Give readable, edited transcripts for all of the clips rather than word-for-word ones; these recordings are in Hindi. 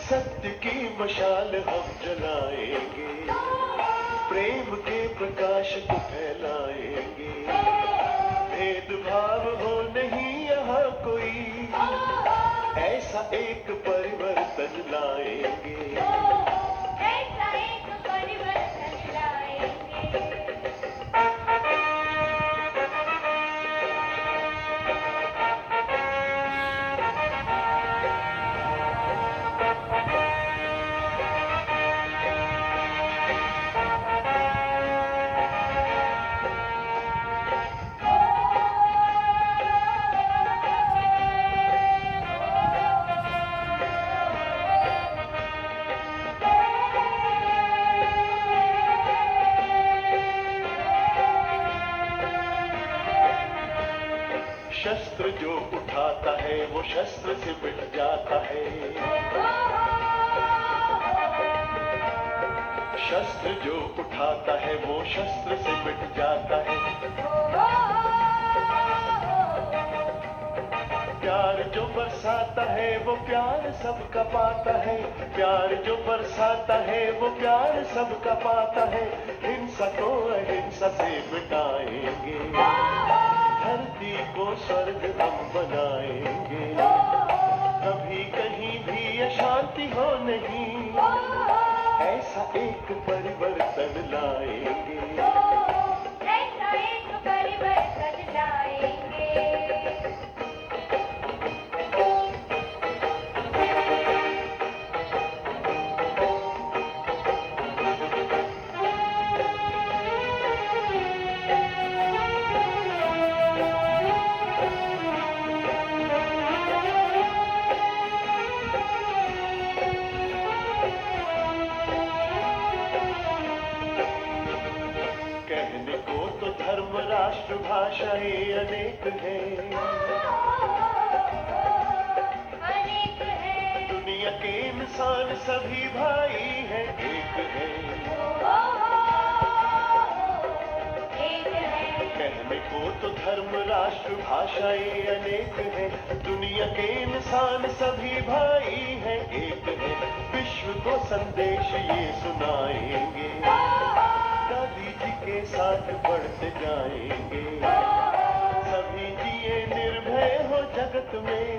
सत्य की मशाल हम जलाएंगे, प्रेम के प्रकाश को फैलाएंगे। भेदभाव हो नहीं यहाँ कोई, ऐसा एक परिवर्तन लाएंगे। शस्त्र जो उठाता है वो शस्त्र से मिट जाता है। शस्त्र जो उठाता है वो शस्त्र से मिट जाता है। प्यार जो बरसाता है वो प्यार सबका पाता है। प्यार जो बरसाता है वो प्यार सबका पाता है। हिंसा को अहिंसा से मिटाएंगे, धरती को स्वर्ग हम बनाएंगे। कभी कहीं भी अशांति हो नहीं, ऐसा एक परिवर्तन लाएंगे। कहने को तो धर्म राष्ट्र भाषाएं अनेक हैं, दुनिया के इंसान सभी भाई हैं, एक है। कहने को तो धर्म राष्ट्र भाषाएं अनेक हैं, दुनिया के इंसान सभी भाई हैं, एक है। विश्व को संदेश ये सुनाएंगे, दादी जी के साथ बढ़ते जाएंगे। सभी जिए निर्भय हो जगत में,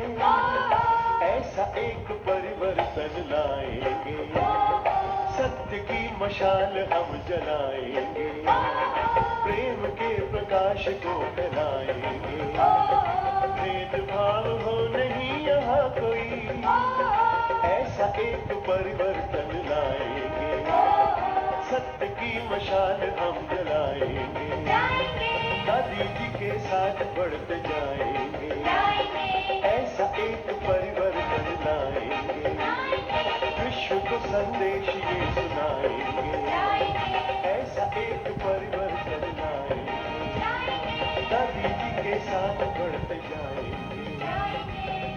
ऐसा एक परिवर्तन लाएंगे। सत्य की मशाल हम जलाएंगे, प्रेम के प्रकाश को फैलाएंगे। भेदभाव हो नहीं यहाँ कोई, ऐसा एक परिवर्तन लाएंगे। सत्य की मशाल हम जलाएंगे, दादी जी के साथ बढ़ते जाएंगे। ऐसा एक परिवर्तन लाएंगे, विश्व को संदेश ये सुनाएंगे। ऐसा एक परिवर्तन लाएंगे, दादी जी के साथ बढ़ते जाएंगे।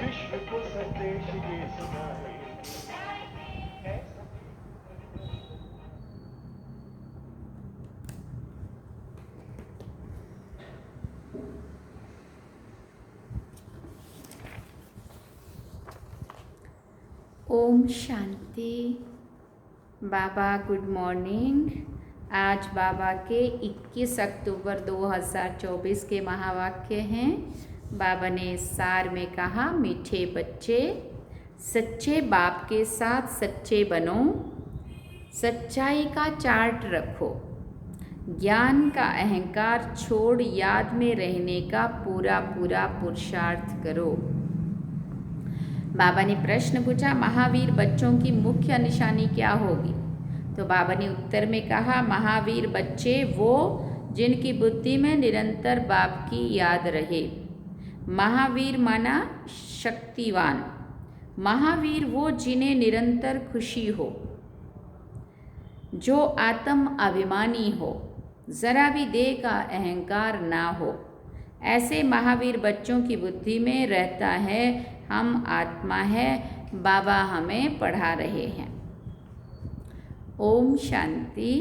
विश्व को संदेश ये सुनाएंगे। ओम शांति। बाबा गुड मॉर्निंग। आज बाबा के 21 अक्टूबर 2024 के महावाक्य हैं। बाबा ने सार में कहा, मीठे बच्चे सच्चे बाप के साथ सच्चे बनो, सच्चाई का चार्ट रखो, ज्ञान का अहंकार छोड़ याद में रहने का पूरा पूरा पुरुषार्थ करो। बाबा ने प्रश्न पूछा, महावीर बच्चों की मुख्य निशानी क्या होगी? तो बाबा ने उत्तर में कहा, महावीर बच्चे वो जिनकी बुद्धि में निरंतर बाप की याद रहे। महावीर माना शक्तिवान। महावीर वो जिन्हें निरंतर खुशी हो, जो आत्म अभिमानी हो, जरा भी देह का अहंकार ना हो। ऐसे महावीर बच्चों की बुद्धि में रहता है, हम आत्मा है, बाबा हमें पढ़ा रहे हैं। ओम शांति।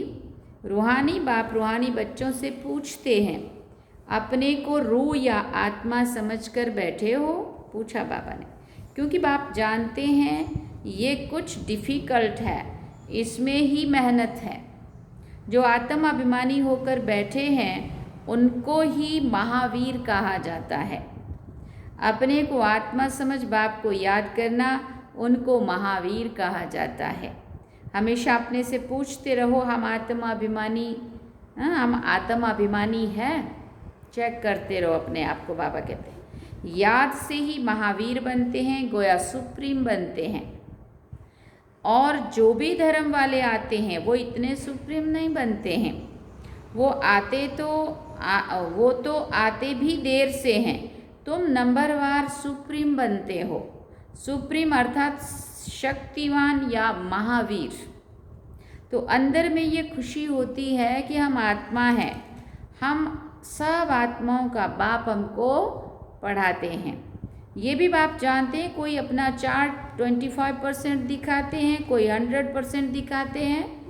रूहानी बाप रूहानी बच्चों से पूछते हैं, अपने को रूह या आत्मा समझकर बैठे हो? पूछा बाबा ने। क्योंकि बाप जानते हैं ये कुछ डिफ़िकल्ट है, इसमें ही मेहनत है। जो आत्म अभिमानी होकर बैठे हैं उनको ही महावीर कहा जाता है। अपने को आत्मा समझ बाप को याद करना, उनको महावीर कहा जाता है। हमेशा अपने से पूछते रहो, हम आत्म अभिमानी है? चेक करते रहो अपने आप को। बाबा कहते हैं याद से ही महावीर बनते हैं, गोया सुप्रीम बनते हैं। और जो भी धर्म वाले आते हैं वो इतने सुप्रीम नहीं बनते हैं। वो तो आते भी देर से हैं। तुम नंबरवार सुप्रीम बनते हो। सुप्रीम अर्थात शक्तिवान या महावीर। तो अंदर में ये खुशी होती है कि हम आत्मा हैं। हम सब आत्माओं का बाप हमको पढ़ाते हैं। ये भी बाप जानते हैं, कोई अपना चार्ट 25% दिखाते हैं, कोई 100% दिखाते हैं,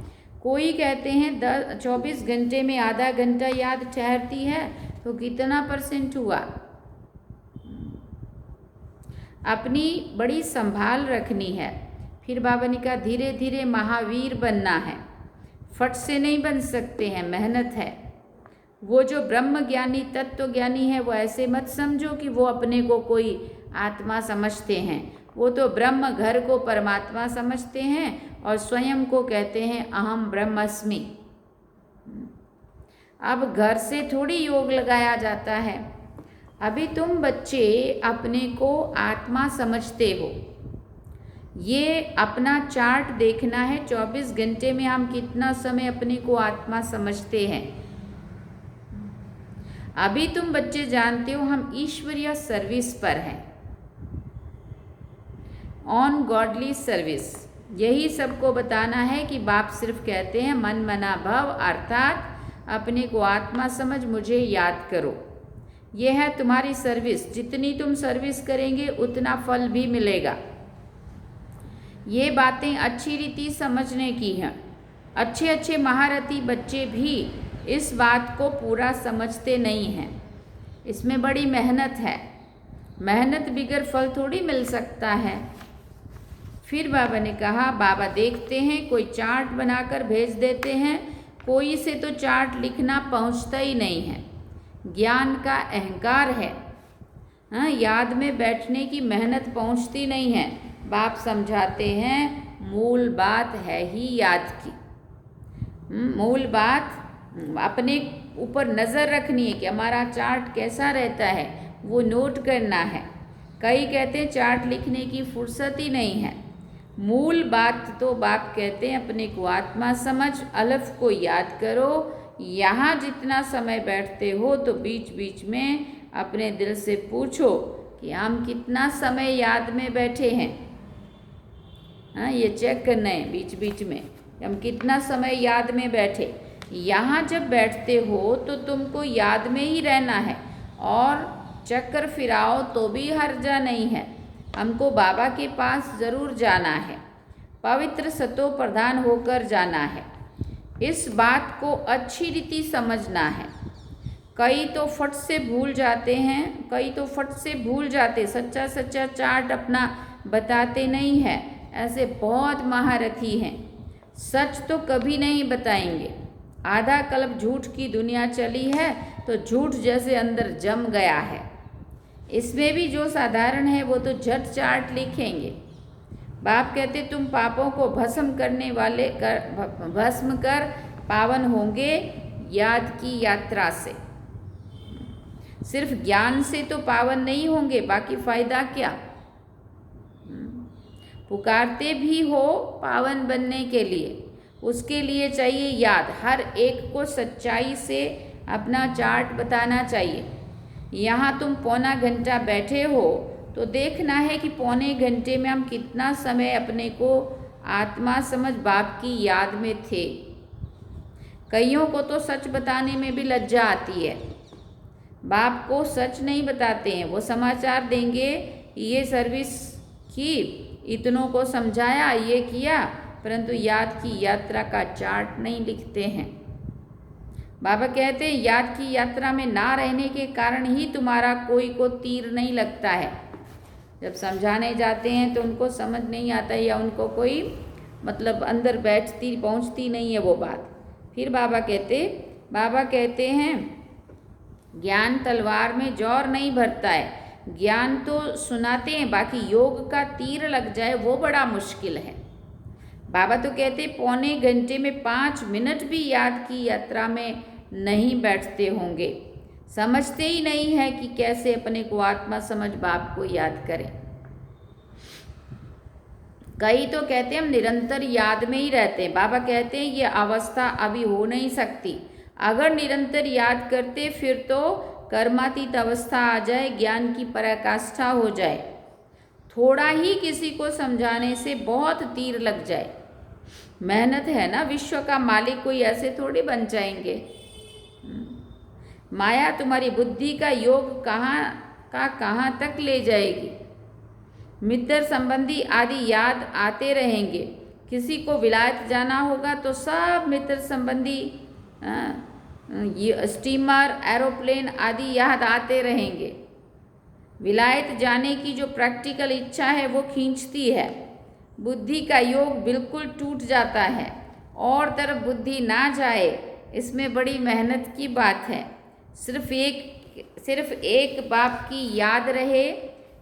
कोई कहते हैं 24 घंटे में आधा घंटा याद ठहरती है, तो कितना % हुआ। अपनी बड़ी संभाल रखनी है। फिर बाबा ने कहा धीरे धीरे महावीर बनना है, फट से नहीं बन सकते हैं, मेहनत है। वो जो ब्रह्म ज्ञानी तत्व ज्ञानी है वो ऐसे मत समझो कि वो अपने को कोई आत्मा समझते हैं। वो तो ब्रह्म घर को परमात्मा समझते हैं और स्वयं को कहते हैं अहम ब्रह्मस्मि। अब घर से थोड़ी योग लगाया जाता है। अभी तुम बच्चे अपने को आत्मा समझते हो। ये अपना चार्ट देखना है, 24 घंटे में हम कितना समय अपने को आत्मा समझते हैं। अभी तुम बच्चे जानते हो हम ईश्वरीय सर्विस पर हैं, ऑन गॉडली सर्विस। यही सबको बताना है कि बाप सिर्फ कहते हैं मन मना भव, अर्थात अपने को आत्मा समझ मुझे याद करो। यह है तुम्हारी सर्विस। जितनी तुम सर्विस करेंगे उतना फल भी मिलेगा। ये बातें अच्छी रीति समझने की हैं। अच्छे अच्छे महारथी बच्चे भी इस बात को पूरा समझते नहीं हैं। इसमें बड़ी मेहनत है। मेहनत बिगर फल थोड़ी मिल सकता है। फिर बाबा ने कहा, बाबा देखते हैं कोई चार्ट बनाकर भेज देते हैं, कोई से तो चार्ट लिखना पहुंचता ही नहीं है। ज्ञान का अहंकार है। हाँ, याद में बैठने की मेहनत पहुंचती नहीं है। बाप समझाते हैं मूल बात है ही याद की। मूल बात अपने ऊपर नज़र रखनी है कि हमारा चार्ट कैसा रहता है, वो नोट करना है। कई कहते हैं चार्ट लिखने की फुर्सत ही नहीं है। मूल बात तो बाप कहते हैं अपने को आत्मा समझ, अलफ को याद करो। यहाँ जितना समय बैठते हो तो बीच बीच में अपने दिल से पूछो कि हम कितना समय याद में बैठे हैं। हाँ, ये चेक करना है बीच बीच में हम कितना समय याद में बैठे। यहाँ जब बैठते हो तो तुमको याद में ही रहना है, और चक्कर फिराओ तो भी हर्जा नहीं है। हमको बाबा के पास ज़रूर जाना है, पवित्र सतो प्रधान होकर जाना है। इस बात को अच्छी रीति समझना है। कई तो फट से भूल जाते हैं, सच्चा सच्चा चार्ट अपना बताते नहीं हैं। ऐसे बहुत महारथी हैं, सच तो कभी नहीं बताएंगे। आधा कल्प झूठ की दुनिया चली है तो झूठ जैसे अंदर जम गया है। इसमें भी जो साधारण है वो तो झट चार्ट लिखेंगे। बाप कहते तुम पापों को भस्म कर पावन होंगे याद की यात्रा से। सिर्फ ज्ञान से तो पावन नहीं होंगे, बाकी फायदा क्या। पुकारते भी हो पावन बनने के लिए, उसके लिए चाहिए याद। हर एक को सच्चाई से अपना चार्ट बताना चाहिए। यहाँ तुम पौना घंटा बैठे हो तो देखना है कि पौने घंटे में हम कितना समय अपने को आत्मा समझ बाप की याद में थे। कईयों को तो सच बताने में भी लज्जा आती है। बाप को सच नहीं बताते हैं, वो समाचार देंगे ये सर्विस की, इतनों को समझाया, ये किया, परंतु याद की यात्रा का चार्ट नहीं लिखते हैं। बाबा कहते हैं याद की यात्रा में ना रहने के कारण ही तुम्हारा कोई को तीर नहीं लगता है। जब समझाने जाते हैं तो उनको समझ नहीं आता या उनको कोई मतलब अंदर पहुंचती नहीं है वो बात। फिर बाबा कहते हैं ज्ञान तलवार में जोर नहीं भरता है, ज्ञान तो सुनाते हैं, बाकी योग का तीर लग जाए वो बड़ा मुश्किल है। बाबा तो कहते पौने घंटे में 5 मिनट भी याद की यात्रा में नहीं बैठते होंगे, समझते ही नहीं है कि कैसे अपने को आत्मा समझ बाप को याद करें। कई तो कहते हैं हम निरंतर याद में ही रहते हैं। बाबा कहते हैं ये अवस्था अभी हो नहीं सकती। अगर निरंतर याद करते फिर तो कर्मातीत अवस्था आ जाए, ज्ञान की पराकाष्ठा हो जाए, थोड़ा ही किसी को समझाने से बहुत तीर लग जाए। मेहनत है ना, विश्व का मालिक कोई ऐसे थोड़ी बन जाएंगे। माया तुम्हारी बुद्धि का योग कहाँ तक ले जाएगी। मित्र संबंधी आदि याद आते रहेंगे। किसी को विलायत जाना होगा तो सब मित्र संबंधी स्टीमर, एरोप्लेन आदि याद आते रहेंगे। विलायत जाने की जो प्रैक्टिकल इच्छा है वो खींचती है। बुद्धि का योग बिल्कुल टूट जाता है और तरफ बुद्धि ना जाए, इसमें बड़ी मेहनत की बात है। सिर्फ एक बाप की याद रहे,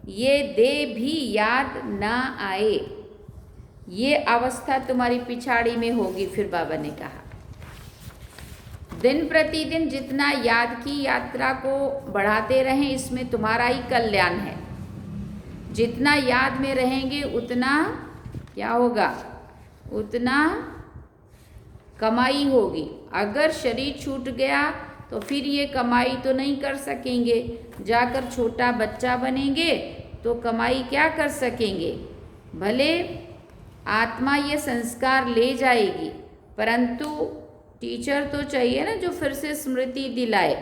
ये देह भी याद ना आए, ये अवस्था तुम्हारी पिछाड़ी में होगी। फिर बाबा ने कहा दिन प्रतिदिन जितना याद की यात्रा को बढ़ाते रहें, इसमें तुम्हारा ही कल्याण है। जितना याद में रहेंगे उतना क्या होगा, उतना कमाई होगी। अगर शरीर छूट गया तो फिर ये कमाई तो नहीं कर सकेंगे। जाकर छोटा बच्चा बनेंगे तो कमाई क्या कर सकेंगे। भले आत्मा ये संस्कार ले जाएगी, परंतु टीचर तो चाहिए ना जो फिर से स्मृति दिलाए।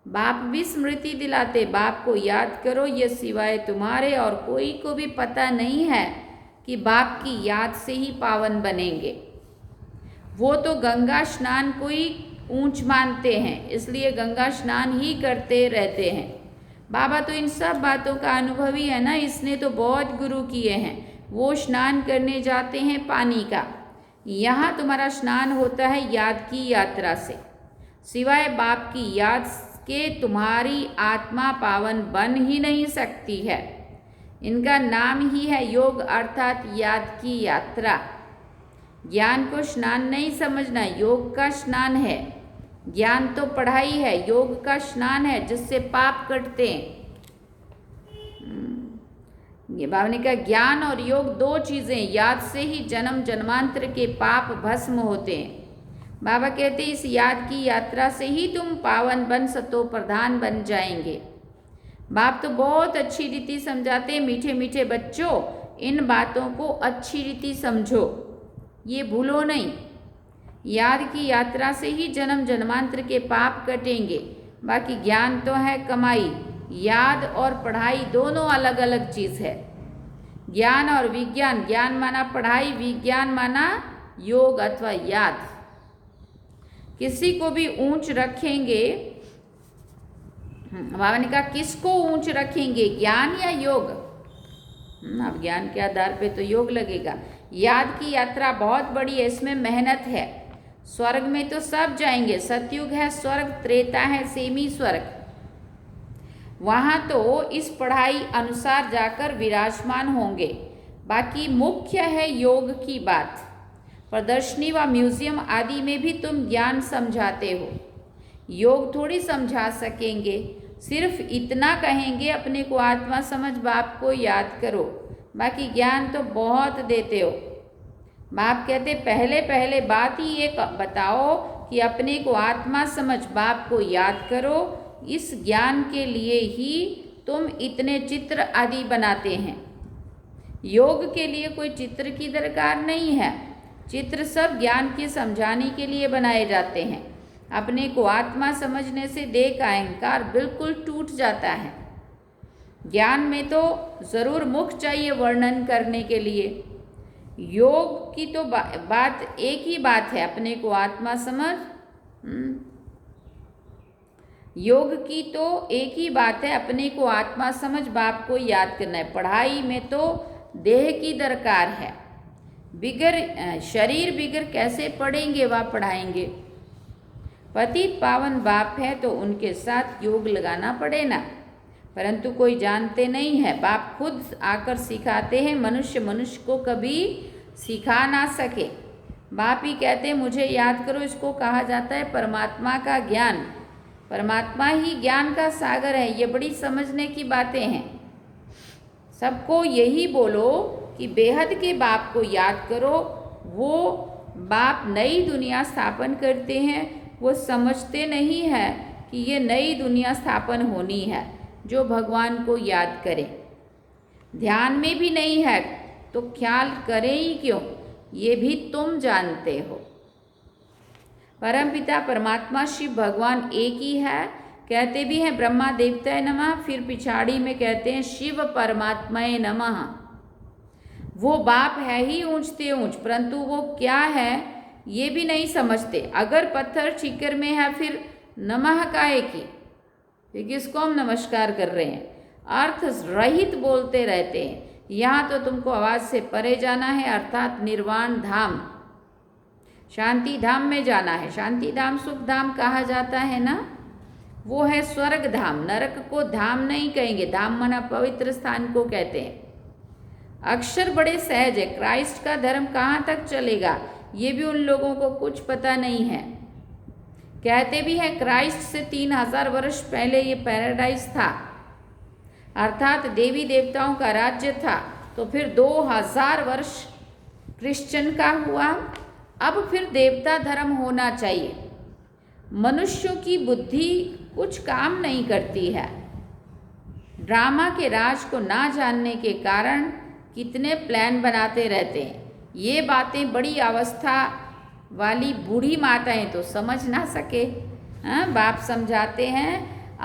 बाप भी स्मृति दिलाते, बाप को याद करो, ये सिवाय तुम्हारे और कोई को भी पता नहीं है कि बाप की याद से ही पावन बनेंगे। वो तो गंगा स्नान को ही ऊंच मानते हैं, इसलिए गंगा स्नान ही करते रहते हैं। बाबा तो इन सब बातों का अनुभवी है ना, इसने तो बहुत गुरु किए हैं। वो स्नान करने जाते हैं पानी का, यहाँ तुम्हारा स्नान होता है याद की यात्रा से। सिवाय बाप की याद के तुम्हारी आत्मा पावन बन ही नहीं सकती है। इनका नाम ही है योग, अर्थात याद की यात्रा। ज्ञान को स्नान नहीं समझना, योग का स्नान है। ज्ञान तो पढ़ाई है, योग का स्नान है जिससे पाप कटते हैं। ये बाबा ने कहा ज्ञान और योग दो चीजें, याद से ही जन्म जन्मांतर के पाप भस्म होते हैं। बाबा कहते इस याद की यात्रा से ही तुम पावन बन सतो प्रधान बन जाएंगे। बाप तो बहुत अच्छी रीति समझाते हैं, मीठे मीठे बच्चों इन बातों को अच्छी रीति समझो, ये भूलो नहीं। याद की यात्रा से ही जन्म जन्मांतर के पाप कटेंगे। बाकी ज्ञान तो है कमाई। याद और पढ़ाई दोनों अलग अलग चीज़ है। ज्ञान और विज्ञान, ज्ञान माना पढ़ाई, विज्ञान माना योग अथवा याद। किसी को भी ऊंच रखेंगे, बाबा ने कहा किसको ऊंच रखेंगे, ज्ञान या योग। अब ज्ञान के आधार पे तो योग लगेगा। याद की यात्रा बहुत बड़ी है, इसमें मेहनत है। स्वर्ग में तो सब जाएंगे, सतयुग है, स्वर्ग त्रेता है, सेमी स्वर्ग। वहाँ तो इस पढ़ाई अनुसार जाकर विराजमान होंगे। बाकी मुख्य है योग की बात। प्रदर्शनी व म्यूजियम आदि में भी तुम ज्ञान समझाते हो, योग थोड़ी समझा सकेंगे। सिर्फ इतना कहेंगे अपने को आत्मा समझ बाप को याद करो, बाकी ज्ञान तो बहुत देते हो। बाप कहते पहले बात ही ये बताओ कि अपने को आत्मा समझ बाप को याद करो। इस ज्ञान के लिए ही तुम इतने चित्र आदि बनाते हैं। योग के लिए कोई चित्र की दरकार नहीं है। चित्र सब ज्ञान के समझाने के लिए बनाए जाते हैं। अपने को आत्मा समझने से देह का अहंकार बिल्कुल टूट जाता है। ज्ञान में तो ज़रूर मुख चाहिए वर्णन करने के लिए। योग की तो बात एक ही बात है, अपने को आत्मा समझ। योग की तो एक ही बात है, अपने को आत्मा समझ बाप को याद करना है। पढ़ाई में तो देह की दरकार है, बिगर शरीर बिगर कैसे पढ़ेंगे व पढ़ाएंगे। पतित पावन बाप है तो उनके साथ योग लगाना पड़े ना, परंतु कोई जानते नहीं है। बाप खुद आकर सिखाते हैं, मनुष्य मनुष्य को कभी सिखा ना सके। बाप ही कहते हैं मुझे याद करो, इसको कहा जाता है परमात्मा का ज्ञान। परमात्मा ही ज्ञान का सागर है। ये बड़ी समझने की बातें हैं। सबको यही बोलो कि बेहद के बाप को याद करो। वो बाप नई दुनिया स्थापन करते हैं। वो समझते नहीं है कि ये नई दुनिया स्थापन होनी है। जो भगवान को याद करे, ध्यान में भी नहीं है तो ख्याल करें ही क्यों, ये भी तुम जानते हो। परमपिता परमात्मा शिव भगवान एक ही है। कहते भी हैं ब्रह्मा देवताय नमः, फिर पिछाड़ी में कहते हैं शिव परमात्माय नमः। वो बाप है ही ऊंचते ऊंच, परंतु वो क्या है ये भी नहीं समझते। अगर पत्थर ठीकर में है फिर नमः काहे की, फिर किसको हम नमस्कार कर रहे हैं। अर्थ रहित बोलते रहते हैं। यहाँ तो तुमको आवाज से परे जाना है, अर्थात निर्वाण धाम, शांति धाम में जाना है। शांति धाम सुख धाम कहा जाता है ना, वो है स्वर्ग धाम। नरक को धाम नहीं कहेंगे, धाम मना पवित्र स्थान को कहते हैं। अक्षर बड़े सहज है। क्राइस्ट का धर्म कहाँ तक चलेगा ये भी उन लोगों को कुछ पता नहीं है। कहते भी हैं क्राइस्ट से 3000 वर्ष पहले ये पैराडाइज था, अर्थात देवी देवताओं का राज्य था। तो फिर 2000 वर्ष क्रिश्चियन का हुआ। अब फिर देवता धर्म होना चाहिए। मनुष्यों की बुद्धि कुछ काम नहीं करती है। ड्रामा के राज को ना जानने के कारण कितने प्लान बनाते रहते हैं। ये बातें बड़ी अवस्था वाली बूढ़ी माताएं तो समझ ना सके। बाप समझाते हैं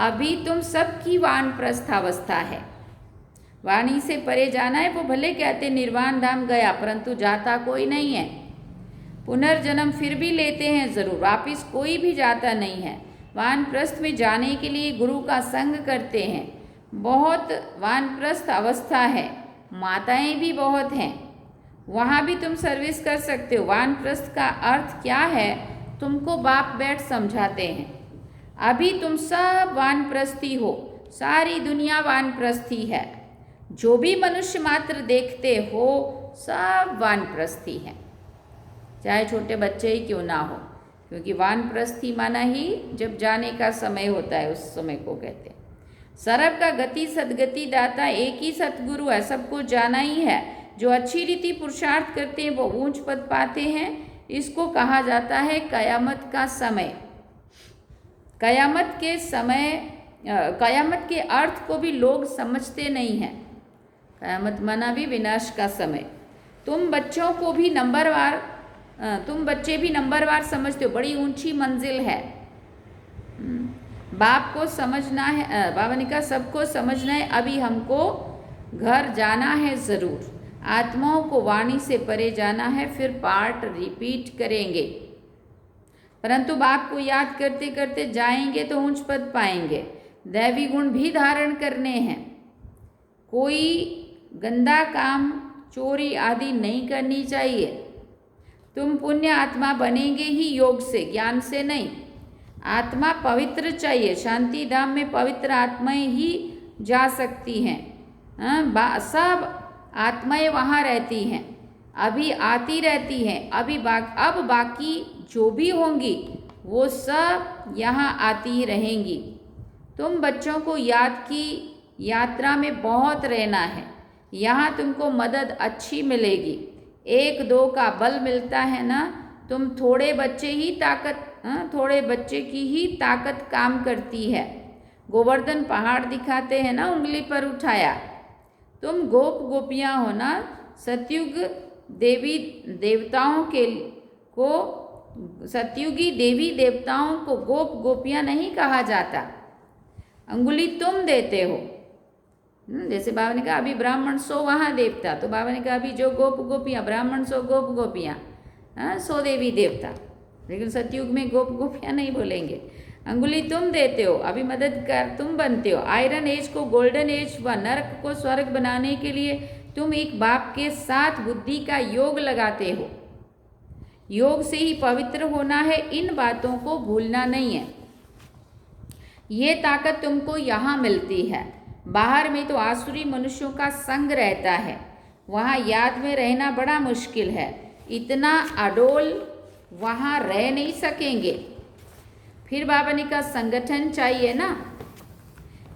अभी तुम सबकी वानप्रस्थ अवस्था है। वाणी से परे जाना है। वो भले कहते निर्वाण धाम गया, परंतु जाता कोई नहीं है। पुनर्जन्म फिर भी लेते हैं जरूर, वापिस कोई भी जाता नहीं है। वानप्रस्थ में जाने के लिए गुरु का संग करते हैं। बहुत वानप्रस्थ अवस्था है, माताएं भी बहुत हैं, वहाँ भी तुम सर्विस कर सकते हो। वानप्रस्थ का अर्थ क्या है तुमको बाप बैठ समझाते हैं। अभी तुम सब वानप्रस्थी हो, सारी दुनिया वानप्रस्थी है। जो भी मनुष्य मात्र देखते हो सब वानप्रस्थी है, चाहे छोटे बच्चे ही क्यों ना हो, क्योंकि वानप्रस्थी माना ही जब जाने का समय होता है उस समय को कहते हैं। सर्व का गति सदगति दाता एक ही सतगुरु है, सबको जाना ही है। जो अच्छी रीति पुरुषार्थ करते हैं वो ऊंच पद पाते हैं। इसको कहा जाता है कयामत का समय। कयामत के समय, कयामत के अर्थ को भी लोग समझते नहीं हैं। कयामत माना भी विनाश का समय। तुम बच्चों को भी नंबरवार, तुम बच्चे भी नंबरवार समझते हो, बड़ी ऊंची मंजिल है। बाप को समझना है, बाबा ने कहा सबको समझना है। अभी हमको घर जाना है जरूर। आत्माओं को वाणी से परे जाना है, फिर पार्ट रिपीट करेंगे। परंतु बाप को याद करते करते जाएंगे तो ऊंच पद पाएंगे। दैवी गुण भी धारण करने हैं। कोई गंदा काम, चोरी आदि नहीं करनी चाहिए। तुम पुण्य आत्मा बनेंगे ही योग से, ज्ञान से नहीं। आत्मा पवित्र चाहिए। शांति धाम में पवित्र आत्माएं ही जा सकती हैं। सब आत्माएं वहाँ रहती हैं, अभी आती रहती हैं। अब बाकी जो भी होंगी वो सब यहाँ आती ही रहेंगी। तुम बच्चों को याद की यात्रा में बहुत रहना है। यहाँ तुमको मदद अच्छी मिलेगी। 1-2 का बल मिलता है ना। तुम थोड़े बच्चे की ही ताकत काम करती है। गोवर्धन पहाड़ दिखाते हैं ना, उंगली पर उठाया। तुम गोप गोपियाँ हो ना। सतयुग देवी देवताओं को सतयुगी देवी देवताओं को गोप गोपियाँ नहीं कहा जाता। अंगुली तुम देते हो। जैसे बाबा ने कहा अभी ब्राह्मण सो वहाँ देवता, तो बाबा ने कहा अभी जो गोप गोपियाँ, ब्राह्मण सो गोप गोपियाँ, सो देवी देवता। लेकिन सतयुग में गोप गोपियाँ नहीं बोलेंगे। अंगुली तुम देते हो, अभी मददगार तुम बनते हो। आयरन एज को गोल्डन एज व नर्क को स्वर्ग बनाने के लिए तुम एक बाप के साथ बुद्धि का योग लगाते हो। योग से ही पवित्र होना है, इन बातों को भूलना नहीं है। ये ताकत तुमको यहाँ मिलती है। बाहर में तो आसुरी मनुष्यों का संग रहता है, वहाँ याद में रहना बड़ा मुश्किल है। इतना अडोल वहाँ रह नहीं सकेंगे। फिर बाबा ने कहा संगठन चाहिए ना।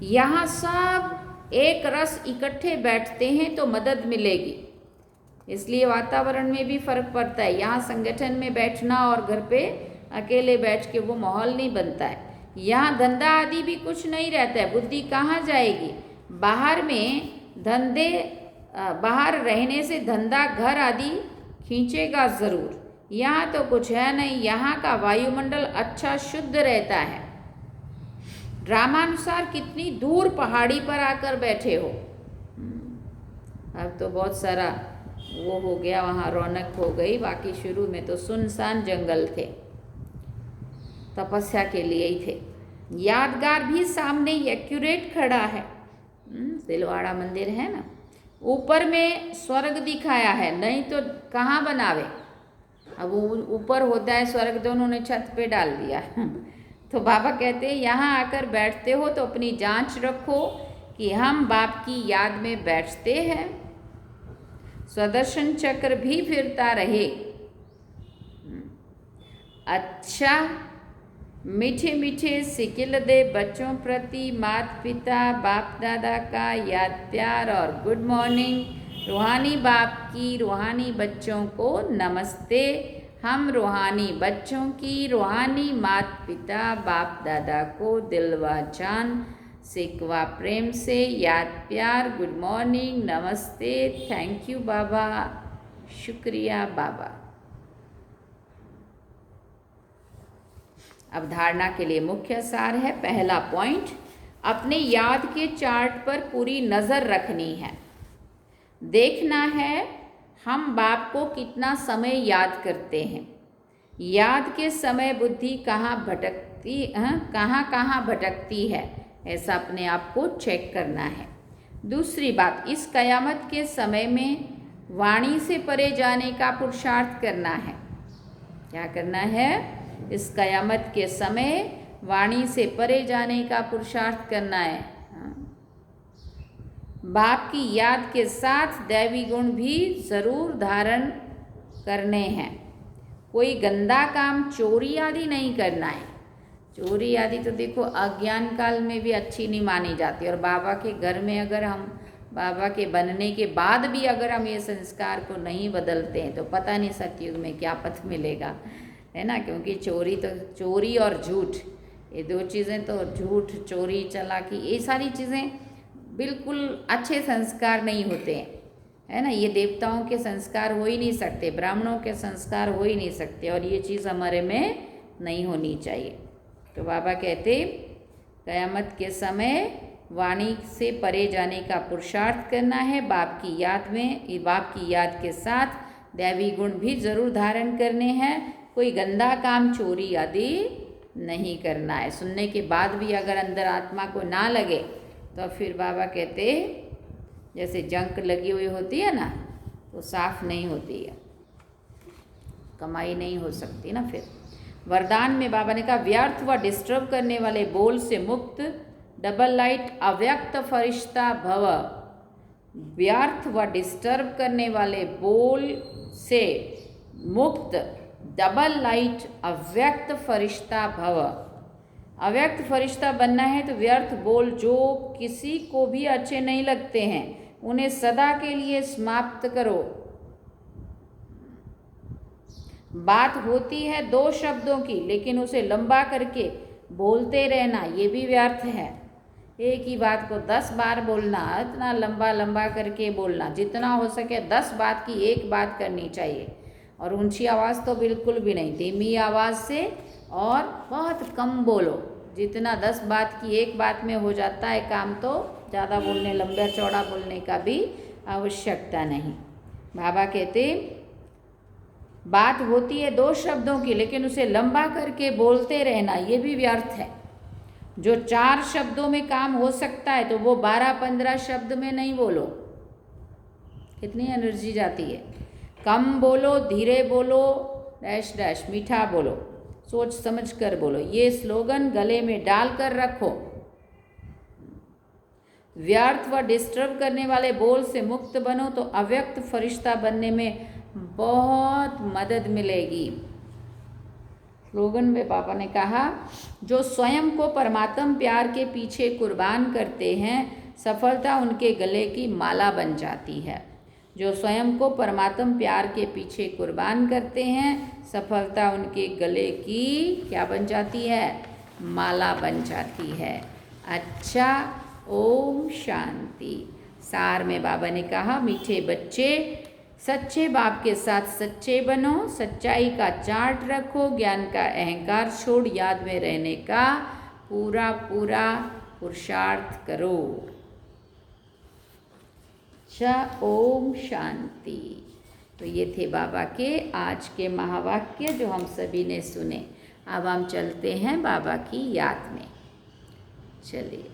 यहाँ सब एक रस इकट्ठे बैठते हैं तो मदद मिलेगी, इसलिए वातावरण में भी फर्क पड़ता है। यहाँ संगठन में बैठना और घर पे अकेले बैठ के वो माहौल नहीं बनता है। यहाँ धंधा आदि भी कुछ नहीं रहता है, बुद्धि कहाँ जाएगी। बाहर में धंधे, बाहर रहने से धंधा घर आदि खींचेगा ज़रूर। यहाँ तो कुछ है नहीं, यहाँ का वायुमंडल अच्छा शुद्ध रहता है। ड्रामानुसार कितनी दूर पहाड़ी पर आकर बैठे हो। अब तो बहुत सारा वो हो गया, वहाँ रौनक हो गई, बाकी शुरू में तो सुनसान जंगल थे, तपस्या के लिए ही थे। यादगार भी सामने एक्यूरेट खड़ा है, दिलवाड़ा मंदिर है ना, ऊपर में स्वर्ग दिखाया है, नहीं तो कहाँ बनावे। अब ऊपर होता है स्वर्ग, तो उन्होंने छत पे डाल दिया। तो बाबा कहते हैं यहाँ आकर बैठते हो तो अपनी जांच रखो कि हम बाप की याद में बैठते हैं। स्वदर्शन चक्र भी फिरता रहे। अच्छा, मीठे मीठे सिकिल दे बच्चों प्रति माता पिता बाप दादा का याद प्यार और गुड मॉर्निंग। रूहानी बाप की रूहानी बच्चों को नमस्ते। हम रूहानी बच्चों की रूहानी माता पिता बाप दादा को दिल व जान सिकवा प्रेम से याद प्यार, गुड मॉर्निंग, नमस्ते, थैंक यू बाबा, शुक्रिया बाबा। अब धारणा के लिए मुख्य सार है। पहला पॉइंट, अपने याद के चार्ट पर पूरी नज़र रखनी है। देखना है हम बाप को कितना समय याद करते हैं। याद के समय बुद्धि कहाँ भटकती है, ऐसा अपने आप को चेक करना है। दूसरी बात, इस कयामत के समय में वाणी से परे जाने का पुरुषार्थ करना है। क्या करना है? इस कयामत के समय वाणी से परे जाने का पुरुषार्थ करना है। बाप की याद के साथ दैवी गुण भी ज़रूर धारण करने हैं। कोई गंदा काम, चोरी आदि नहीं करना है। चोरी आदि तो देखो अज्ञान काल में भी अच्छी नहीं मानी जाती, और बाबा के घर में अगर हम बाबा के बनने के बाद भी अगर हम ये संस्कार को नहीं बदलते हैं तो पता नहीं सतयुग में क्या पथ मिलेगा, है ना। क्योंकि चोरी और झूठ, ये दो चीज़ें तो, झूठ, चोरी, चालाकी, ये सारी चीज़ें बिल्कुल अच्छे संस्कार नहीं होते हैं, है ना। ये देवताओं के संस्कार हो ही नहीं सकते, ब्राह्मणों के संस्कार हो ही नहीं सकते, और ये चीज़ हमारे में नहीं होनी चाहिए। तो बाबा कहते कयामत के समय वाणी से परे जाने का पुरुषार्थ करना है। बाप की याद में, बाप की याद के साथ दैवी गुण भी जरूर धारण करने हैं। कोई गंदा काम, चोरी आदि नहीं करना है। सुनने के बाद भी अगर अंदर आत्मा को ना लगे तो फिर बाबा कहते जैसे जंक लगी हुई होती है ना, तो साफ नहीं होती है, कमाई नहीं हो सकती ना। फिर वरदान में बाबा ने कहा, व्यर्थ व डिस्टर्ब करने वाले बोल से मुक्त डबल लाइट अव्यक्त फरिश्ता भव। व्यर्थ व डिस्टर्ब करने वाले बोल से मुक्त डबल लाइट अव्यक्त फरिश्ता भव। अव्यक्त फरिश्ता बनना है तो व्यर्थ बोल जो किसी को भी अच्छे नहीं लगते हैं, उन्हें सदा के लिए समाप्त करो। बात होती है 2 शब्दों की, लेकिन उसे लंबा करके बोलते रहना ये भी व्यर्थ है। एक ही बात को 10 बार बोलना, इतना लंबा लंबा करके बोलना, जितना हो सके 10 बात की 1 बात करनी चाहिए। और ऊंची आवाज़ तो बिल्कुल भी नहीं, धीमी आवाज़ से और बहुत कम बोलो। जितना 10 बात की 1 बात में हो जाता है काम, तो ज़्यादा बोलने, लंबा चौड़ा बोलने का भी आवश्यकता नहीं। बाबा कहते बात होती है 2 शब्दों की, लेकिन उसे लंबा करके बोलते रहना ये भी व्यर्थ है। जो 4 शब्दों में काम हो सकता है तो वो 12-15 शब्द में नहीं बोलो, कितनी एनर्जी जाती है। कम बोलो, धीरे बोलो, डैश डैश मीठा बोलो, सोच समझ कर बोलो। ये स्लोगन गले में डाल कर रखो। व्यर्थ व डिस्टर्ब करने वाले बोल से मुक्त बनो तो अव्यक्त फरिश्ता बनने में बहुत मदद मिलेगी। स्लोगन में पापा ने कहा, जो स्वयं को परमात्म प्यार के पीछे कुर्बान करते हैं, सफलता उनके गले की माला बन जाती है। जो स्वयं को परमात्म प्यार के पीछे कुर्बान करते हैं, सफलता उनके गले की क्या बन जाती है? माला बन जाती है। अच्छा, ओम शांति। सार में बाबा ने कहा, मीठे बच्चे सच्चे बाप के साथ सच्चे बनो, सच्चाई का चार्ट रखो, ज्ञान का अहंकार छोड़ याद में रहने का पूरा पूरा पुरुषार्थ करो। अच्छा, ओम शांति। तो ये थे बाबा के आज के महावाक्य जो हम सभी ने सुने। अब हम चलते हैं बाबा की याद में। चलिए।